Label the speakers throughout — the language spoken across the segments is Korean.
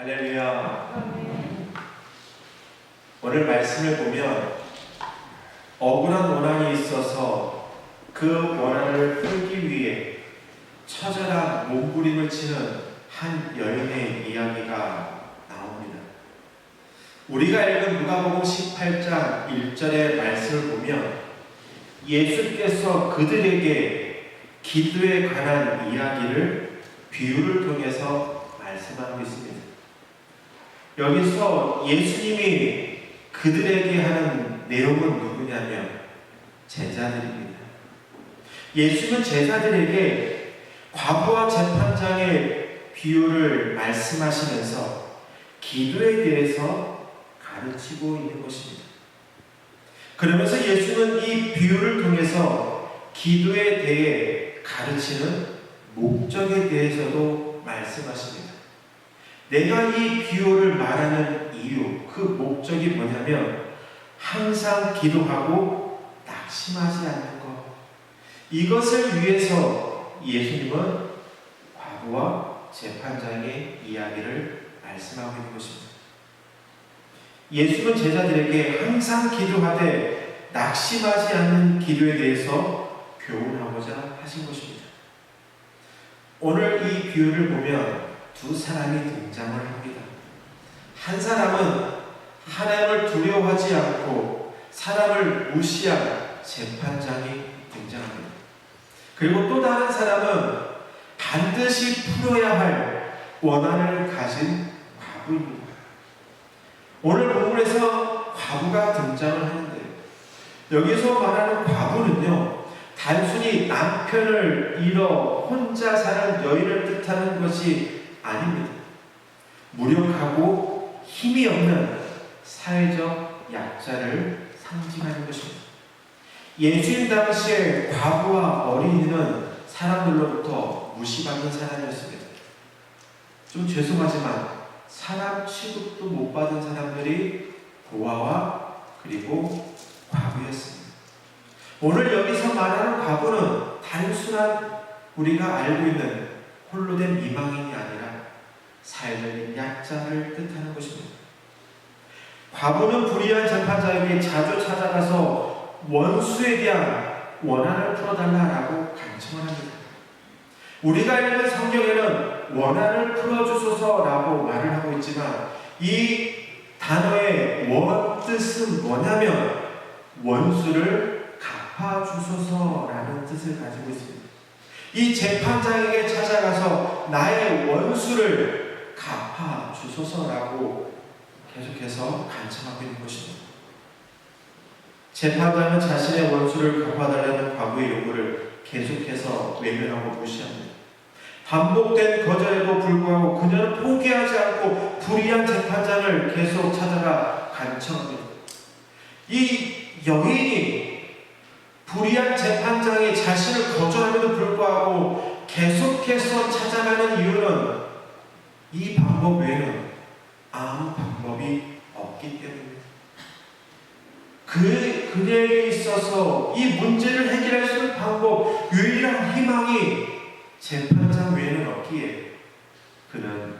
Speaker 1: 할렐루야. 오늘 말씀을 보면 억울한 원한이 있어서 그 원한을 풀기 위해 처절한 몸부림을 치는 한 여인의 이야기가 나옵니다. 우리가 읽은 누가복음 18장 1절의 말씀을 보면 예수께서 그들에게 기도에 관한 이야기를 비유를 통해서 말씀하고 있습니다. 여기서 예수님이 그들에게 하는 내용은 누구냐면 제자들입니다. 예수는 제자들에게 과부와 재판장의 비유를 말씀하시면서 기도에 대해서 가르치고 있는 것입니다. 그러면서 예수는 이 비유를 통해서 기도에 대해 가르치는 목적에 대해서도 말씀하십니다. 내가 이 비유를 말하는 이유, 그 목적이 뭐냐면 항상 기도하고 낙심하지 않는 것. 이것을 위해서 예수님은 과부와 재판장의 이야기를 말씀하고 있는 것입니다. 예수는 제자들에게 항상 기도하되 낙심하지 않는 기도에 대해서 교훈하고자 하신 것입니다. 오늘 이 비유를 보면 두 사람이 등장을 합니다. 한 사람은 하나님을 두려워하지 않고 사람을 무시한 재판장이 등장합니다. 그리고 또 다른 사람은 반드시 풀어야 할 원한을 가진 과부입니다. 오늘 본문에서 과부가 등장을 하는데 여기서 말하는 과부는요, 단순히 남편을 잃어 혼자 사는 여인을 뜻하는 것이 아닙니다. 무력하고 힘이 없는 사회적 약자를 상징하는 것입니다. 예수님 당시에 과부와 어린이는 사람들로부터 무시받는 사람이었습니다. 좀 죄송하지만 사람 취급도 못 받은 사람들이 고아와 그리고 과부였습니다. 오늘 여기서 말하는 과부는 단순한 우리가 알고 있는 홀로 된 이방인이 아니라 사회적인 약자를 뜻하는 것입니다. 과부는 불의한 재판장에게 자주 찾아가서 원수에 대한 원한을 풀어달라고 간청을 합니다. 우리가 읽는 성경에는 원한을 풀어주소서라고 말을 하고 있지만 이 단어의 원 뜻은 뭐냐면 원수를 갚아주소서라는 뜻을 가지고 있습니다. 이 재판장에게 찾아가서 나의 원수를 갚아주소서라고 계속해서 간청하고 있는 것입니다. 재판장은 자신의 원수를 갚아달라는 과부의 요구를 계속해서 외면하고 무시합니다. 반복된 거절에도 불구하고 그녀는 포기하지 않고 불의한 재판장을 계속 찾아가 간청합니다. 이 여인이 불의한 재판장이 자신을 거절함에도 불구하고 계속해서 찾아가는 이유는 이 방법 외에는 아무 방법이 없기 때문입니다. 그녀에게 있어서 이 문제를 해결할 수 있는 방법, 유일한 희망이 재판장 외에는 없기에 그는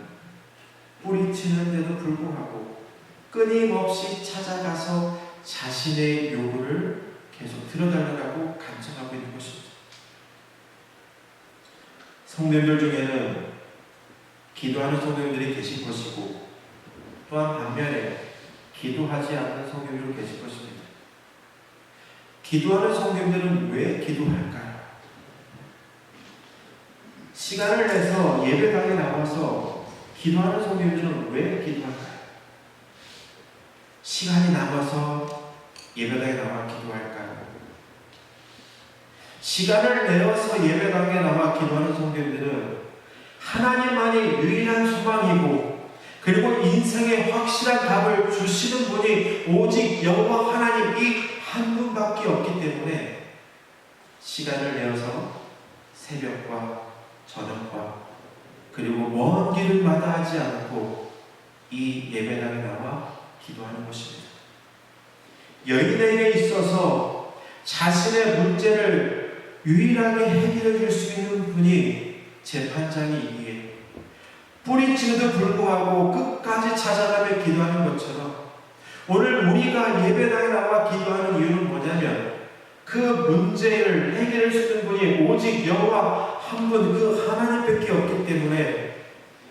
Speaker 1: 뿌리치는데도 불구하고 끊임없이 찾아가서 자신의 요구를 계속 들어달라고 간청하고 있는 것입니다. 성도님들 중에는 기도하는 성도님들이 계실 것이고 또한 반면에 기도하지 않는 성도님들도 계실 것입니다. 기도하는 성도님들은 왜 기도할까요? 시간을 내서 예배당에 나와서 기도하는 성도님들은 왜 기도할까요? 시간이 남아서 예배당에 나와 기도할까요? 시간을 내어서 예배당에 나와 기도하는 성도님들은 하나님만이 유일한 소망이고 그리고 인생의 확실한 답을 주시는 분이 오직 여호와 하나님 이 한 분밖에 없기 때문에 시간을 내어서 새벽과 저녁과 그리고 먼 길을 마다하지 않고 이 예배당에 나와 기도하는 것입니다. 여인에게 있어서 자신의 문제를 유일하게 해결해 줄 수 있는 분이 재판장이기에 뿌리치는데도 불구하고 끝까지 찾아가며 기도하는 것처럼 오늘 우리가 예배당에 나와 기도하는 이유는 뭐냐면 그 문제를 해결할 수 있는 분이 오직 여호와 한 분, 그 하나님밖에 없기 때문에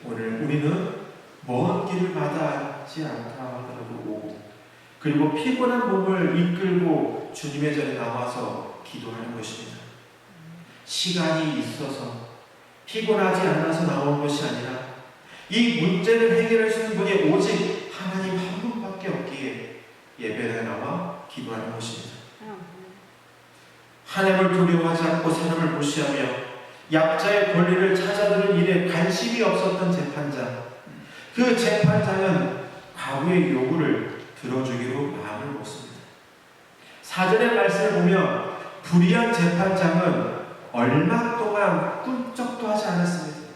Speaker 1: 오늘 우리는 먼 길을 마다하지 않다 하더라도 오고, 그리고 피곤한 몸을 이끌고 주님의 전에 나와서 기도하는 것입니다. 시간이 있어서 피곤하지 않아서 나온 것이 아니라 이 문제를 해결할 수 있는 분이 오직 하나님 한 분밖에 없기에 예배당에 나와 기도하는 것입니다. 하나님을 두려워하지 않고 사람을 무시하며 약자의 권리를 찾아드는 일에 관심이 없었던 재판장, 그 재판장은 과부의 요구를 들어주기로 마음을 먹습니다. 사전의 말씀을 보면 불의한 재판장은 얼마 동안 꿈쩍도 하지 않았습니다.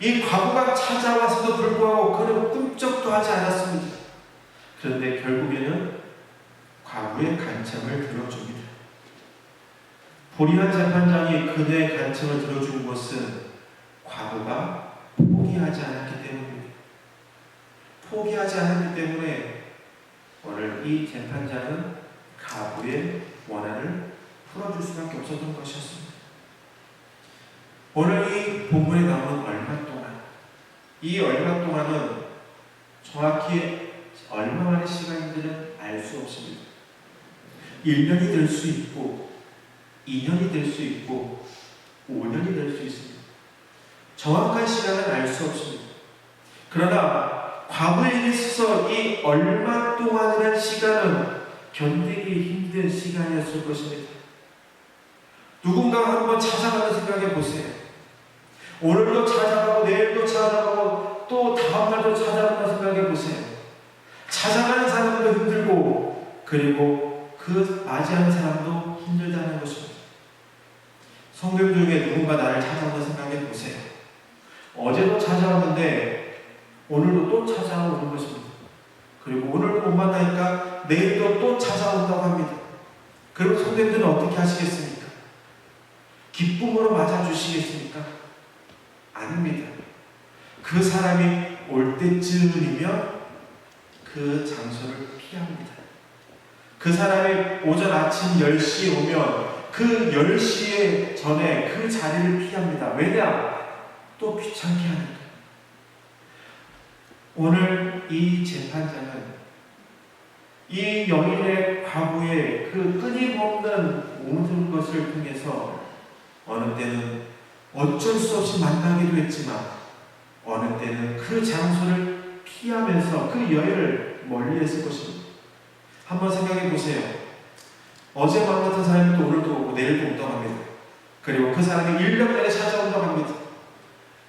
Speaker 1: 이 과부가 찾아와서도 불구하고 그는 꿈쩍도 하지 않았습니다. 그런데 결국에는 과부의 간청을 들어줍니다. 불의한 재판장이 그녀의 간청을 들어준 것은 과부가 포기하지 않았기 때문입니다. 포기하지 않았기 때문에 오늘 이 재판장은 과부의 원한을 풀어줄 수밖에 없었던 것이었습니다. 오늘 이 본문에 나오는 얼마 동안, 이 얼마 동안은 정확히 얼마만의 시간인지는 알 수 없습니다. 1년이 될 수 있고 2년이 될 수 있고 5년이 될 수 있습니다. 정확한 시간은 알 수 없습니다. 그러나 과부에게 있어서 이 얼마 동안이라는 시간은 견디기 힘든 시간이었을 것입니다. 누군가 한번 찾아가는 생각해 보세요. 오늘도 찾아가고 내일도 찾아가고 또 다음날도 찾아간다 생각해 보세요. 찾아가는 사람도 힘들고 그리고 그 맞이하는 사람도 힘들다는 것입니다. 성경 중에 누군가 나를 찾아온다 생각해 보세요. 어제도 찾아왔는데 오늘도 또 찾아오는 것입니다. 그리고 오늘도 못 만나니까 내일도 또 찾아온다고 합니다. 그럼 성도님들은 어떻게 하시겠습니까? 기쁨으로 맞아주시겠습니까? 아닙니다. 그 사람이 올 때쯤이면 그 장소를 피합니다. 그 사람이 오전 아침 10시에 오면 그 10시에 전에 그 자리를 피합니다. 왜냐? 또 귀찮게 하니까. 오늘 이 재판장은 이 여인의 과부의 그 끊임없는 모든 것을 통해서 어느 때는 어쩔 수 없이 만나기도 했지만 어느 때는 그 장소를 피하면서 그 여인을 멀리했을 것입니다. 한번 생각해 보세요. 어제 만났던 사람이 또 오늘도 오고 내일도 온다고 합니다. 그리고 그 사람이 1년 내내 찾아온다고 합니다.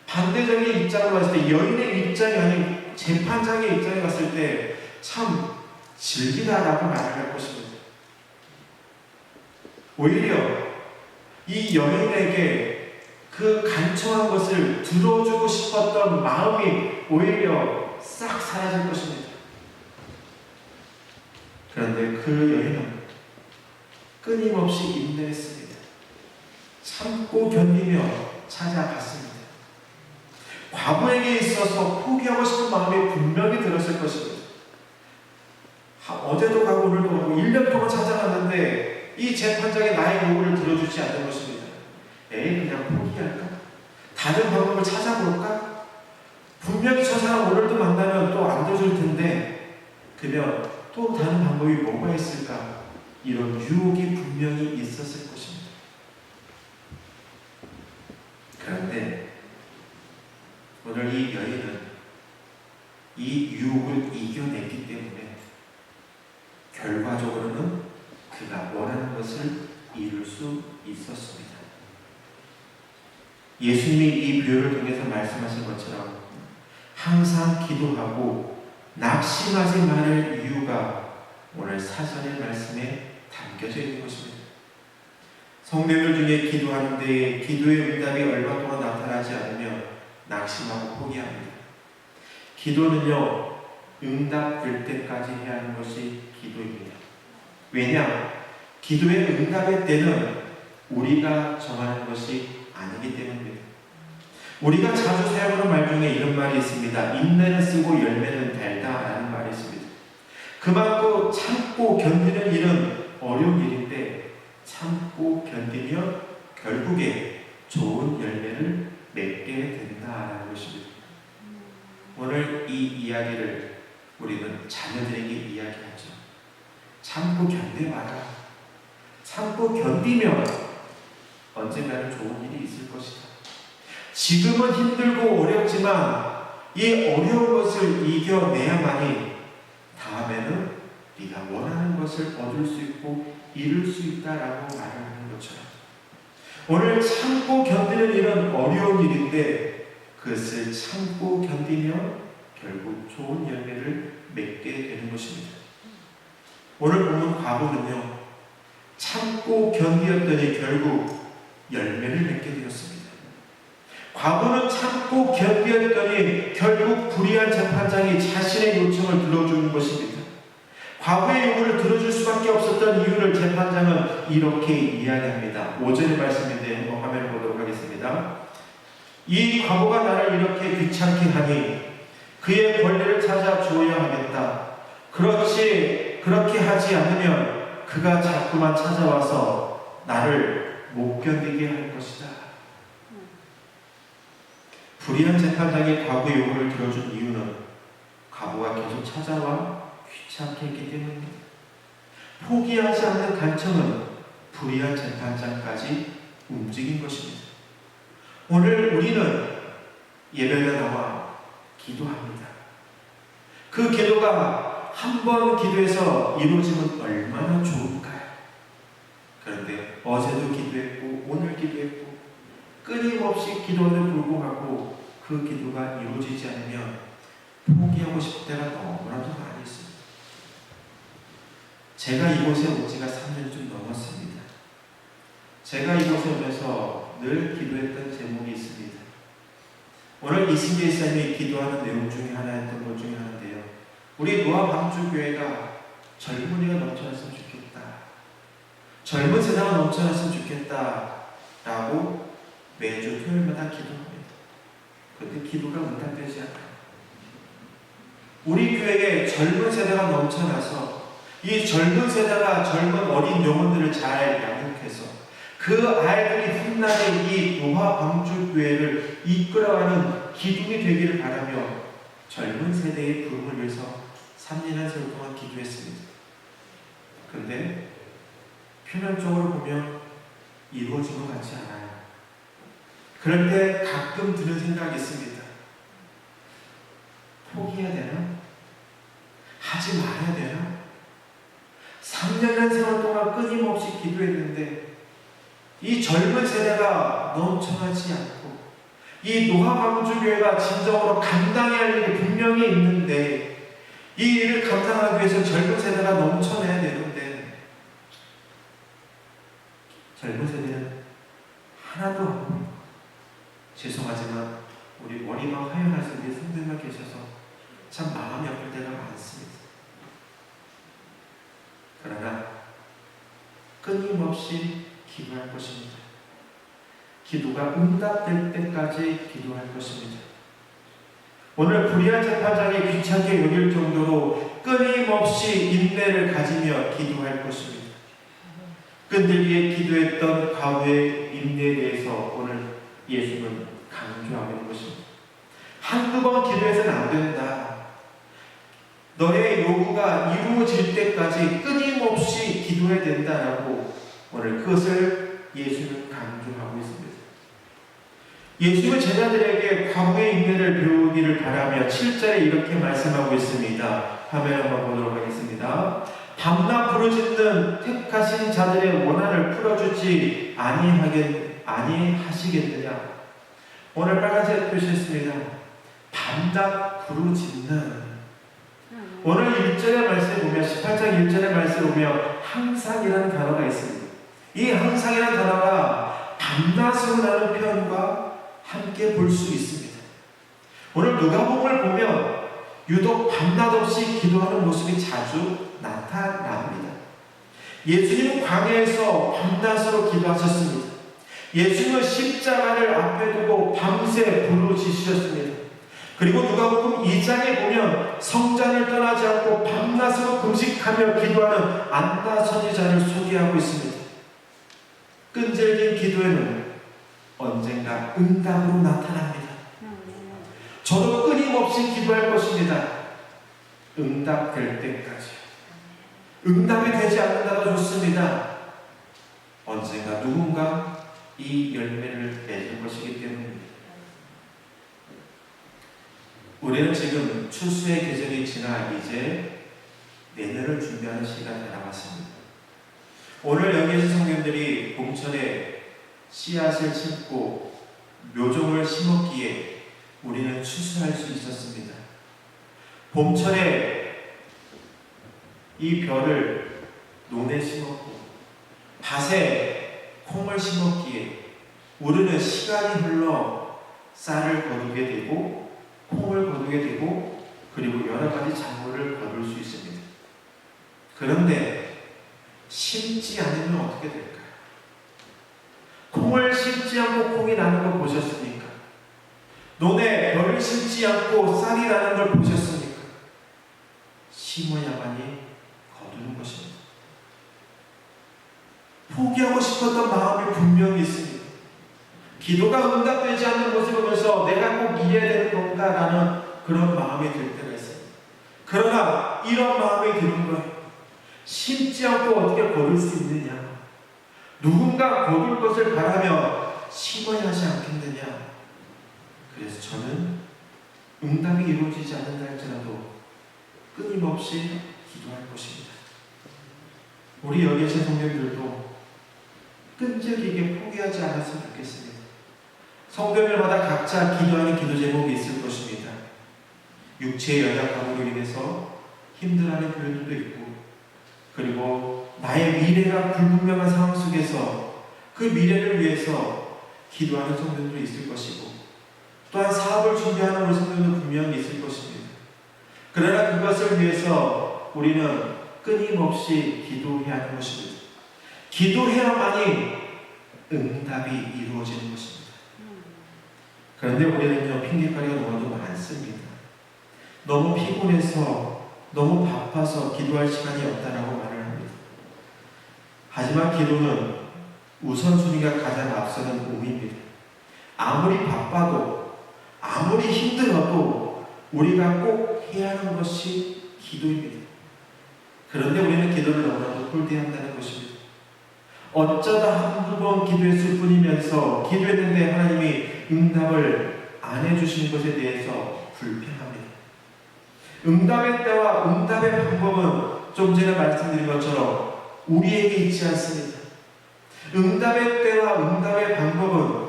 Speaker 1: 반대적인 입장으로 봤을 때 여인의 입장이 아닌 재판장의 입장에 갔을 때 참 즐기다라고 말을 할 것입니다. 오히려 이 여인에게 그 간청한 것을 들어주고 싶었던 마음이 오히려 싹 사라질 것입니다. 그런데 그 여인은 끊임없이 인내했습니다. 참고 견디며 찾아갔습니다. 과부에게 있어서 포기하고 싶은 마음이 분명히 들었을 것입니다. 어제도 가고 오늘도 가고 1년 동안 찾아갔는데 이 재판장이 나의 요구를 들어주지 않는 것입니다. 그냥 포기할까? 다른 방법을 찾아볼까? 분명히 저 사람 오늘도 만나면 또 안 들어줄 텐데 그러면 또 다른 방법이 뭐가 있을까? 이런 유혹이 분명히 있었을 것입니다. 그런데 오늘 이 여인은 이 유혹을 이겨냈기 때문에 결과적으로는 그가 원하는 것을 이룰 수 있었습니다. 예수님이 이 비유를 통해서 말씀하신 것처럼 항상 기도하고 낙심하지 말을 이유가 오늘 사전의 말씀에 담겨져 있는 것입니다. 성도들 중에 기도하는 데에 기도의 응답이 얼마 동안 나타나지 않으면 낙심하고 포기합니다. 기도는요, 응답될 때까지 해야 하는 것이 기도입니다. 왜냐? 기도의 응답의 때는 우리가 정하는 것이 아니기 때문입니다. 우리가 자주 사용하는 말 중에 이런 말이 있습니다. 인내는 쓰고 열매는 달다 라는 말이 있습니다. 그만큼 참고 견디는 일은 어려운 일인데 참고 견디면 결국에 좋은 열매를 맺게 된다라는 것입니다. 오늘 이 이야기를 우리는 자녀들에게 이야기하죠. 참고 견뎌봐라. 참고 견디면 언젠가는 좋은 일이 있을 것이다. 지금은 힘들고 어렵지만 이 어려운 것을 이겨내야만이 다음에는 네가 원하는 것을 얻을 수 있고 이룰 수 있다라고 말하는 것처럼 오늘 참고 견디는 일은 어려운 일인데 그것을 참고 견디면 결국 좋은 열매를 맺게 되는 것입니다. 오늘 보면 과거는요 참고 견디었더니 결국 열매를 맺게 되었습니다. 과거는 참고 견디었더니 결국 불의한 재판장이 자신의 요청을 들어주는 것입니다. 과거의 요구를 들어줄 수밖에 없었던 이유를 재판장은 이렇게 이야기합니다. 5절의 말씀인데 한번 화면을 보도록 하겠습니다. 이 과거가 나를 이렇게 귀찮게 하니 그의 권리를 찾아 주어야 하겠다. 그렇게 하지 않으면 그가 자꾸만 찾아와서 나를 못 견디게 할 것이다. 불의한 재판장이 과거의 요구를 들어준 이유는 과거가 계속 찾아와 귀찮게 했기 때문입니다. 포기하지 않는 간청은 불의한 재판장까지 움직인 것입니다. 오늘 우리는 예배에 나와 기도합니다. 그 기도가 한 번 기도해서 이루어지면 얼마나 좋을까요? 그런데 어제도 기도했고 오늘 기도했고 끊임없이 기도에도 불구하고 그 기도가 이루어지지 않으면 포기하고 싶을 때가 너무나도 많이 있습니다. 제가 이곳에 온 지가 3년 좀 넘었습니다. 제가 이곳에 오면서 늘 기도했던 제목이 있습니다. 오늘 이승계 이사님이 기도하는 내용 중에 하나였던 것 중에 하나인데요. 우리 노아 방주교회가 젊은이가 넘쳐났으면 좋겠다. 젊은 세대가 넘쳐났으면 좋겠다. 라고 매주 토요일마다 기도합니다. 그런데 기도가 응답되지 않아요. 우리 교회에 젊은 세대가 넘쳐나서 이 젊은 세대가 젊은 어린 영혼들을 잘 양육해서 그 아이들이 훗날에 이 노아 방주교회를 이끌어가는 기둥이 되기를 바라며 젊은 세대의 부흥을 위해서 3년한 세월 동안 기도했습니다. 그런데 표면적으로 보면 이루어진 것 같지 않아요. 그럴 때 가끔 드는 생각이 있습니다. 포기해야 되나? 하지 말아야 되나? 3년간 세월 동안 끊임없이 기도했는데 이 젊은 세대가 넘쳐나지 않고 이 노아 방주교회가 진정으로 감당해야 할 일이 분명히 있는데 이 일을 감당하기 위해서 젊은 세대가 넘쳐나야 되는데 젊은 세대는 하나도 안 보입니다. 죄송하지만 우리 머리가 하얀하신 우리 성도님만 계셔서 참 마음이 아플 때가 많습니다. 그러나 끊임없이 기도할 것입니다. 기도가 응답될 때까지 기도할 것입니다. 오늘 불의한 재판장이 귀찮게 여길 정도로 끊임없이 인내를 가지며 기도할 것입니다. 끈들기에 기도했던 과거의 인내에 대해서 오늘 예수는 강조하고 있는 것입니다. 한두 번 기도해서는 안 된다. 너의 요구가 이루어질 때까지 끊임없이 기도해야 된다라고 오늘 그것을 예수는 강조하고 있습니다. 예수는 제자들에게 과거의 인내를 배우기를 바라며 7절에 이렇게 말씀하고 있습니다. 화면 한번 보도록 하겠습니다. 밤낮 부르짖는 택하신 자들의 원한을 풀어주지 아니하시겠느냐. 오늘 빨간색 표시했습니다. 밤낮 부르짖는. 오늘 1절의 말씀에 보면 18장 1절의 말씀에 보면 항상이라는 단어가 있습니다. 이 항상이라는 단어가 밤낮으로 나는 표현과 함께 볼 수 있습니다. 오늘 누가복음을 보면 유독 밤낮 없이 기도하는 모습이 자주 나타납니다. 예수님은 광야에서 밤낮으로 기도하셨습니다. 예수님은 십자가를 앞에 두고 밤새 부르짖으셨습니다. 그리고 누가복음 2장에 보면 성전을 떠나지 않고 밤낮으로 금식하며 기도하는 안나 선지자를 소개하고 있습니다. 끈질긴 기도에는 언젠가 응답으로 나타납니다. 저도 끊임없이 기도할 것입니다. 응답될 때까지. 응답이 되지 않는다도 좋습니다. 언젠가 누군가 이 열매를 맺을 것이기 때문입니다. 우리는 지금 추수의 계절이 지나 이제 내년을 준비하는 시간이 남았습니다. 오늘 여기에서 성도님들이 봄철에 씨앗을 심고 묘종을 심었기에 우리는 추수할 수 있었습니다. 봄철에 이 벼를 논에 심었고 밭에 콩을 심었기에 우리는 시간이 흘러 쌀을 거두게 되고 콩을 거두게 되고 그리고 여러 가지 작물을 거둘 수 있습니다. 그런데 심지 않으면 어떻게 될까요? 콩을 심지 않고 콩이 나는 걸 보셨습니까? 논에 벼를 심지 않고 쌀이 나는 걸 보셨습니까? 심어야만이 거두는 것입니다. 포기하고 싶었던 마음이 분명히 있습니다. 기도가 응답되지 않는 모습을 보면서 내가 꼭 이해해야 되는 건가라는 그런 마음이 들 때가 있습니다. 그러나 이런 마음이 드는 거예요. 심지 않고 어떻게 거둘 수 있느냐? 누군가 거둘 것을 바라며 심어야 하지 않겠느냐? 그래서 저는 응답이 이루어지지 않는다 할지라도 끊임없이 기도할 것입니다. 우리 여기 계신 성도님들도 끈질기게 포기하지 않았으면 좋겠습니다. 성도들마다 각자 기도하는 기도 제목이 있을 것입니다. 육체의 연약함으로 인해서 힘들어하는 교회들도 있고, 그리고 나의 미래가 불분명한 상황 속에서 그 미래를 위해서 기도하는 성도들도 있을 것이고, 또한 사업을 준비하는 우리 성도들도 분명히 있을 것입니다. 그러나 그것을 위해서 우리는 끊임없이 기도해야 하는 것입니다. 기도해야만이 응답이 이루어지는 것입니다. 그런데 우리는요, 핑계거리가 너무 많습니다. 너무 피곤해서, 너무 바빠서 기도할 시간이 없다라고 말을 합니다. 하지만 기도는 우선순위가 가장 앞서는 몸입니다. 아무리 바빠도, 아무리 힘들어도 우리가 꼭 해야 하는 것이 기도입니다. 그런데 우리는 기도를 너무나도 홀대한다는 것입니다. 어쩌다 한두 번 기도했을 뿐이면서 기도했는데 하나님이 응답을 안 해주시는 것에 대해서 불평합니다. 응답의 때와 응답의 방법은 좀 전에 말씀드린 것처럼 우리에게 있지 않습니다. 응답의 때와 응답의 방법은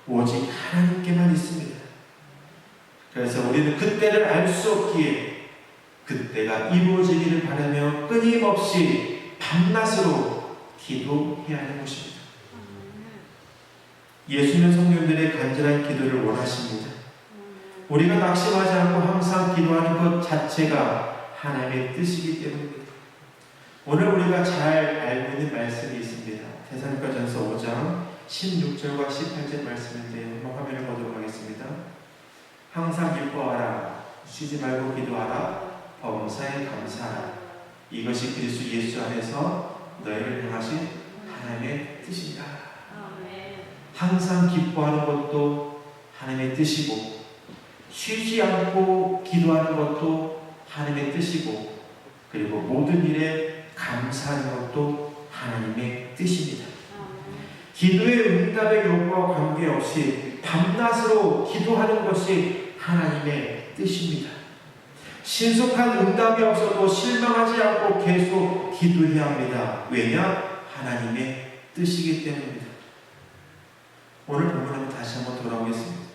Speaker 1: 오직 하나님께만 있습니다. 그래서 우리는 그때를 알 수 없기에 그때가 이루어지기를 바라며 끊임없이 밤낮으로 기도해야 하는 것입니다. 예수님은 성도님들의 간절한 기도를 원하십니다. 우리가 낙심하지 않고 항상 기도하는 것 자체가 하나님의 뜻이기 때문입니다. 오늘 우리가 잘 알고 있는 말씀이 있습니다. 데살로니가전서 5장 16절과 18절 말씀인데 한번 화면을 보도록 하겠습니다. 항상 기뻐하라, 쉬지 말고 기도하라, 범사에 감사하라. 이것이 그리스도 예수 안에서 너희를 향하신 하나님의 뜻이다. 항상 기뻐하는 것도 하나님의 뜻이고, 쉬지 않고 기도하는 것도 하나님의 뜻이고, 그리고 모든 일에 감사하는 것도 하나님의 뜻입니다. 기도의 응답의 요구와 관계없이 밤낮으로 기도하는 것이 하나님의 뜻입니다. 신속한 응답이 없어도 실망하지 않고 계속 기도해야 합니다. 왜냐? 하나님의 뜻이기 때문입니다. 오늘 본문에 다시 한번 돌아오겠습니다.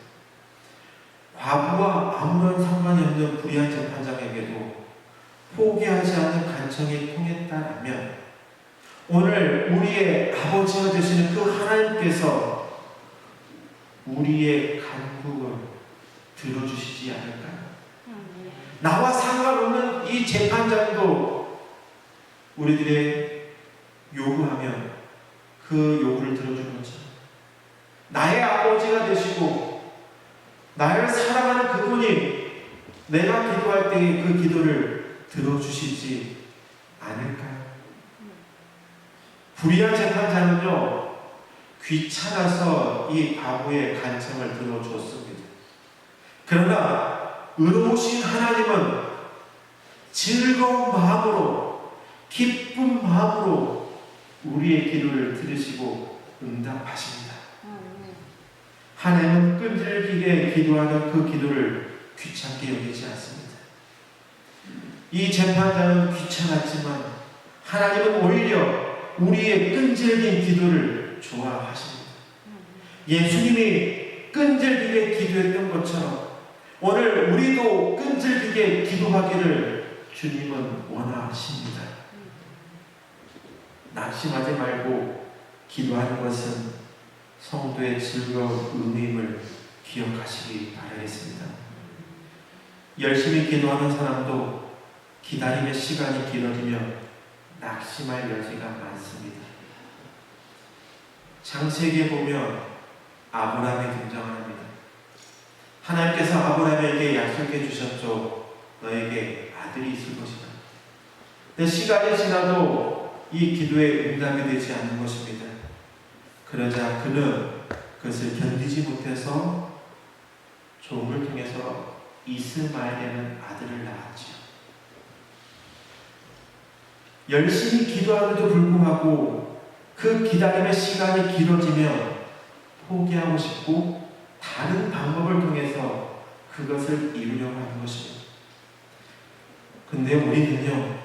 Speaker 1: 과부와 아무런 상관이 없는 불의한 재판장에게도 포기하지 않는 간청이 통했다라면 오늘 우리의 아버지가 되시는 그 하나님께서 우리의 간구를 들어주시지 않을까요? 나와 상관없는 이 재판장도 우리들의 요구하면 그 요구를 들어주는 것처럼 기도할 때에 그 기도를 들어주시지 않을까요? 불의한 재판자는요, 귀찮아서 이 바보의 간청을 들어줬습니다. 그러나 의로우신 하나님은 즐거운 마음으로, 기쁜 마음으로 우리의 기도를 들으시고 응답하십니다. 하나님은 끈질기게 기도하는 그 기도를 귀찮게 여기지 않습니다. 이 재판자는 귀찮았지만 하나님은 오히려 우리의 끈질긴 기도를 좋아하십니다. 예수님이 끈질기게 기도했던 것처럼 오늘 우리도 끈질기게 기도하기를 주님은 원하십니다. 낙심하지 말고 기도하는 것은 성도의 즐거운 의미임을 기억하시기 바라겠습니다. 열심히 기도하는 사람도 기다림의 시간이 길어지면 낙심할 여지가 많습니다. 창세기에 보면 아브라함이 등장합니다. 하나님께서 아브라함에게 약속해 주셨죠. 너에게 아들이 있을 것이다. 근데 시간이 지나도 이 기도에 응답이 되지 않는 것입니다. 그러자 그는 그것을 견디지 못해서 종을 통해서 이스마엘이라는 아들을 낳았죠. 열심히 기도하는데도 불구하고 그 기다림의 시간이 길어지면 포기하고 싶고 다른 방법을 통해서 그것을 이루려고 하는 것입니다. 근데 우리는요,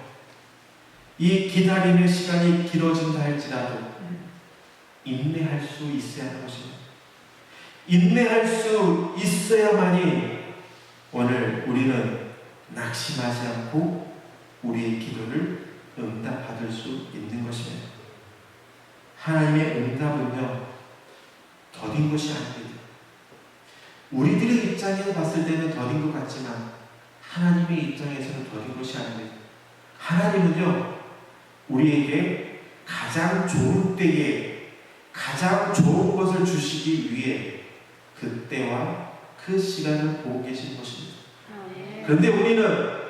Speaker 1: 이 기다림의 시간이 길어진다 할지라도 인내할 수 있어야 하는 것입니다. 인내할 수 있어야만이 오늘 우리는 낙심하지 않고 우리의 기도를 응답받을 수 있는 것입니다. 하나님의 응답은요, 더딘 것이 아닙니다. 우리들의 입장에서 봤을 때는 더딘 것 같지만 하나님의 입장에서는 더딘 것이 아닙니다. 하나님은요, 우리에게 가장 좋은 때에 가장 좋은 것을 주시기 위해 그때와 그 시간을 보고 계신 것입니다. 그런데 우리는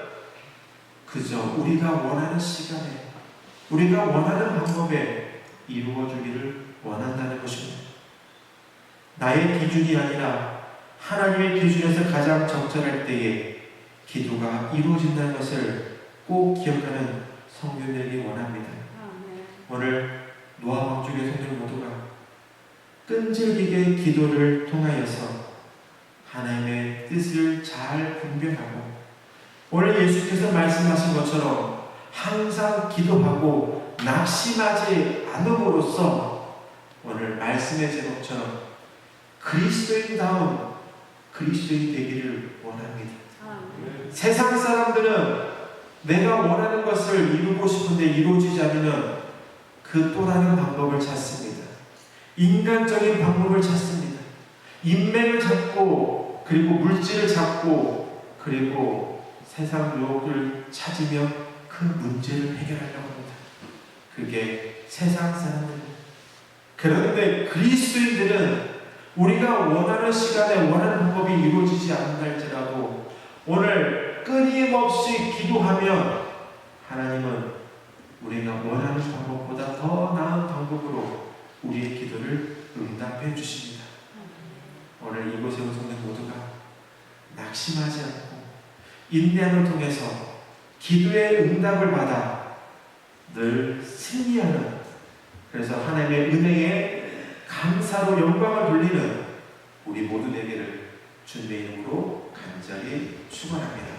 Speaker 1: 그저 우리가 원하는 시간에, 우리가 원하는 방법에 이루어주기를 원한다는 것입니다. 나의 기준이 아니라 하나님의 기준에서 가장 적절할 때에 기도가 이루어진다는 것을 꼭 기억하는 성도들이 원합니다. 오늘 노아 왕족의 성도들 모두가 끈질기게 기도를 통하여서 하나님의 뜻을 잘 분별하고 오늘 예수께서 말씀하신 것처럼 항상 기도하고 낙심하지 않음으로써 오늘 말씀의 제목처럼 그리스도인다운 그리스도인이 되기를 원합니다. 세상 사람들은 내가 원하는 것을 이루고 싶은데 이루어지지 않으면 그 또 다른 방법을 찾습니다. 인간적인 방법을 찾습니다. 인맥을 찾고 그리고 물질을 찾고 그리고 세상 유혹을 찾으며 그 문제를 해결하려고 합니다. 그게 세상 사람들입니다. 그런데 그리스도인들은 우리가 원하는 시간에 원하는 방법이 이루어지지 않는다 할지라도 오늘 끊임없이 기도하면 하나님은 우리가 원하는 방법보다 더 나은 방법으로 우리의 기도를 응답해 주십니다. 오늘 이곳에 온 성도 모두가 낙심하지 않고 인내함을 통해서 기도의 응답을 받아 늘 승리하는, 그래서 하나님의 은혜에 감사로 영광을 돌리는 우리 모두 되기를 주님의 이름으로 간절히 축원합니다.